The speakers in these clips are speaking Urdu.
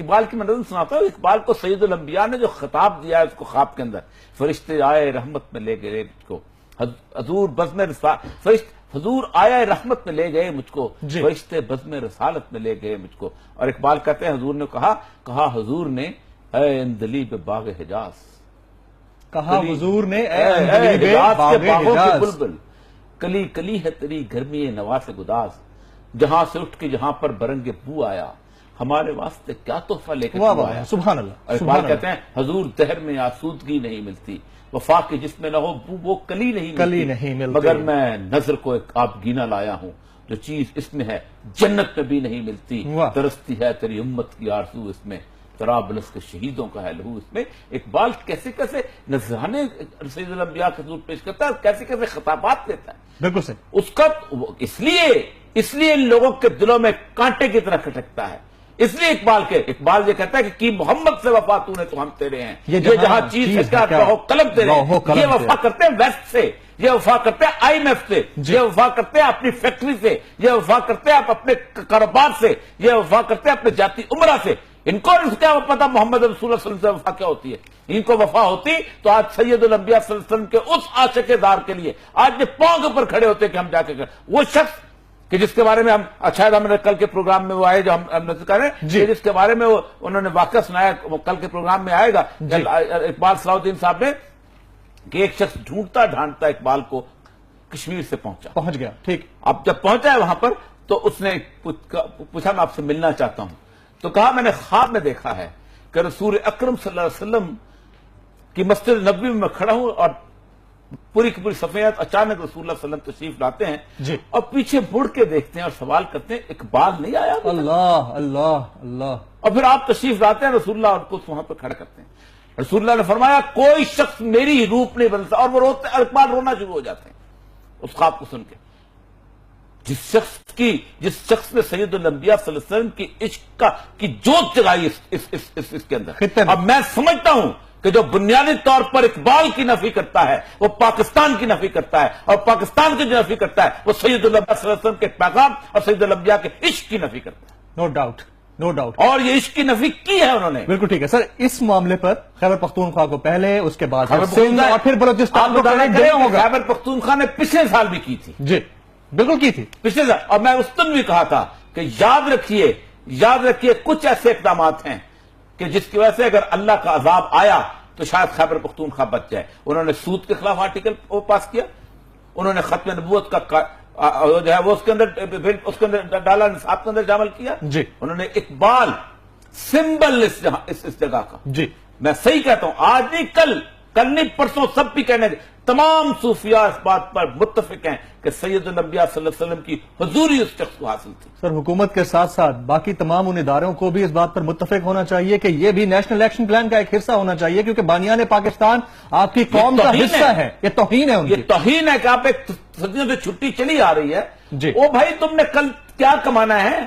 اقبال کی میں نظم سناتا ہوں. اقبال کو سید الانبیاء نے جو خطاب دیا ہے اس کو خواب کے اندر، فرشتے آئے رحمت میں لے گئے مجھ کو، حضور بزم حضور آیا رحمت میں لے گئے مجھ کو، فرشتے بزم رسالت میں لے گئے مجھ کو. اور اقبال کہتے ہیں حضور نے کہا حضور نے اے اندلیب باغ حجاز، کہا حضور نے اے اندلیب باغ حجاز، بلبل کلی کلی ہے تری گرمی نواز گداز، جہاں سے اٹھ کے جہاں پر برنگ بو آیا، ہمارے واسطے کیا تحفہ لے کے آیا. سبحان اللہ. اقبال کہتے ہیں حضور دہر میں آسودگی نہیں ملتی، وفا کے جس میں نہ ہو وہ کلی نہیں ملتی، مگر میں نظر کو ایک آبگینہ لایا ہوں، جو چیز اس میں ہے جنت میں بھی نہیں ملتی، ترستی ہے تیری امت کی آرزو اس میں، طرابلس کے شہیدوں کا ہے لہو اس میں. اقبال کیسے کیسے نذرانے سید الانبیاء کے حضور پیش کرتا ہے، کیسے کیسے خطابات دیتا ہے. بالکل صحیح. اس کا اس لیے ان لوگوں کے دلوں میں کانٹے کی طرح کھٹکتا ہے. اس لیے اقبال یہ کہتا ہے کہ کی محمد سے وفا تو نے تو ہم تیرے ہیں، یہ جہاں چیز ہے کیا کہو قلم تیرے ہیں. یہ وفا کرتے ہیں ویسٹ سے، یہ وفا کرتے ہیں آئی ایم ایف سے، یہ وفا کرتے ہیں اپنی فیکٹری سے، یہ وفا کرتے ہیں اپنے کاروبار سے، یہ وفا کرتے ہیں اپنے جاتی عمرہ سے. ان کو کیا پتا محمد رسول اللہ صلی اللہ علیہ وسلم سے وفا کیا ہوتی ہے؟ ان کو وفا ہوتی تو آج سید الانبیاء صلی اللہ علیہ وسلم کے اس عاشق دار کے لیے آج یہ پاؤں کے اوپر کھڑے ہوتے کہ ہم جا کے وہ شخص کہ جس کے بارے میں ہم شاید ہم نے کل کے پروگرام میں وہ آئے جو ہم نے کہا ہے جس کے بارے میں انہوں نے واقعہ سنایا، وہ کل کے پروگرام میں آئے گا. اقبال صلاح الدین صاحب نے کہ ایک شخص ڈھونڈتا ڈھانڈتا اقبال کو کشمیر سے پہنچ گیا. ٹھیک. اب جب پہنچا ہے وہاں پر تو اس نے پوچھا میں آپ سے ملنا چاہتا ہوں. تو کہا میں نے خواب میں دیکھا ہے کہ رسول اکرم صلی اللہ علیہ وسلم کی مسجد نبوی میں کھڑا ہوں اور پوری کی پوری صفحیات اچانک رسول اللہ صلی اللہ علیہ وسلم تشریف لاتے ہیں اور پیچھے مڑ کے دیکھتے ہیں اور سوال کرتے ہیں اقبال نہیں آیا؟ اللہ اللہ اللہ. اور پھر آپ تشریف لاتے ہیں رسول اللہ کو وہاں پہ کھڑا کرتے ہیں. رسول اللہ نے فرمایا کوئی شخص میری روپ نہیں بدلتا، اور وہ روتے ہیں، اقبال رونا شروع ہو جاتے ہیں اس خواب کو سن کے. جس شخص نے سید الانبیاء صلی اللہ علیہ وسلم کی عشق کی جوت جگائی اس کے اندر. اب میں سمجھتا ہوں کہ جو بنیادی طور پر اقبال کی نفی کرتا ہے وہ پاکستان کی نفی کرتا ہے، اور پاکستان کی جو نفی کرتا ہے وہ سید الانبیاء صلی اللہ علیہ وسلم کے پیغام اور سید الانبیاء کے عشق کی نفی کرتا ہے. No doubt. اور یہ عشق کی نفی کی ہے انہوں نے. بالکل ٹھیک ہے سر. اس معاملے پر خیبر پختونخوا کو پہلے، اس کے بعد سندھ اور پھر بلوچستان کو خیبر پختونخوا نے پچھلے سال بھی کی تھی. جی بالکل کی تھی پچھلے سال. اور میں اس دن بھی کہا تھا کہ یاد رکھیے کچھ ایسے اقدامات ہیں کہ جس کی وجہ سے اگر اللہ کا عذاب آیا تو شاید خیبر پختونخوا بچ جائے. انہوں نے سود کے خلاف آرٹیکل پاس کیا، انہوں نے ختم نبوت کا جو ہے وہ اس کے اندر ڈالا، نصاب کے اندر شامل کیا. انہوں نے اقبال سمبل اس جگہ کا. میں صحیح کہتا ہوں، آج نہیں کل نہیں پرسوں سب بھی کہنے تمام صوفیاء اس بات پر متفق ہیں کہ سید الانبیاء صلی اللہ علیہ وسلم کی حضوری اس شخص کو حاصل تھی. سر حکومت کے ساتھ ساتھ باقی تمام ان اداروں کو بھی اس بات پر متفق ہونا چاہیے کہ یہ بھی نیشنل ایکشن پلان کا ایک حصہ ہونا چاہیے، کیونکہ بانیان پاکستان آپ کی قوم کا حصہ ہے. یہ توہین ہے ان کی. یہ توہین ہے کہ آپ ایک صدیوں سے چھٹی چلی آ رہی ہے. او بھائی تم نے کل کیا کمانا ہے؟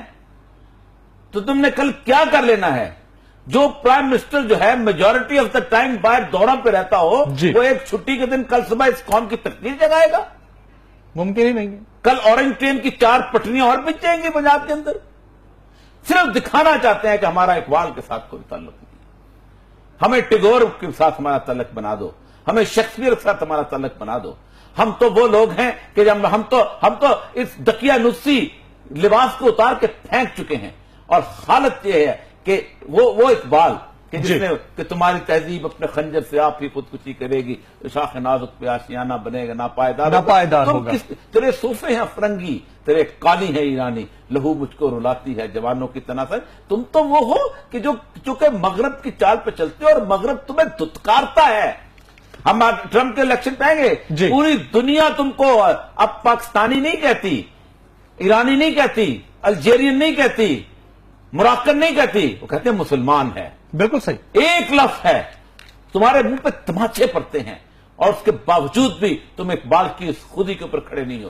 تو تم نے کل کیا کر لینا ہے؟ جو پرائم منسٹر جو ہے میجورٹی آف دا ٹائم باہر دورہ پہ رہتا ہو وہ ایک چھٹی کے دن کل صبح اس قوم کی تقریر جگائے گا؟ ممکن ہی نہیں ہے. کل اورنج ٹرین کی 4 پٹریاں اور بچ جائیں گی پنجاب کے اندر. صرف دکھانا چاہتے ہیں کہ ہمارا اقبال کے ساتھ کوئی تعلق نہیں، ہمیں ٹیگور کے ساتھ ہمارا تعلق بنا دو، ہمیں شیکسپیئر کے ساتھ ہمارا تعلق بنا دو. ہم تو وہ لوگ ہیں کہ ہم تو اس دقیہ نصی لباس کو اتار کے پھینک چکے ہیں. اور حالت یہ ہے کہ وہ اقبال کہ جس نے کہ تمہاری تہذیب اپنے خنجر سے آپ ہی خودکشی کرے گی، شاخ نازک پہ آشیانہ بنے گا ناپائیدار ہوگا. تیرے صوفے ہیں فرنگی، تیرے قالی ہیں ایرانی، لہو مجھ کو رلاتی ہے جوانوں کی تناسر. تم تو وہ ہو کہ جو چونکہ مغرب کی چال پہ چلتے ہو اور مغرب تمہیں دھتکارتا ہے. ہم ٹرمپ کے الیکشن پہ آئیں گے، پوری دنیا تم کو اب پاکستانی نہیں کہتی، ایرانی نہیں کہتی، الجیرین نہیں کہتی، مراکن نہیں کہتی، وہ کہتے ہیں مسلمان ہے. بالکل صحیح. ایک لفظ ہے، تمہارے منہ پہ تماچے پڑتے ہیں اور اس کے باوجود بھی تم اقبال کی اس خودی کے اوپر کھڑے نہیں ہو.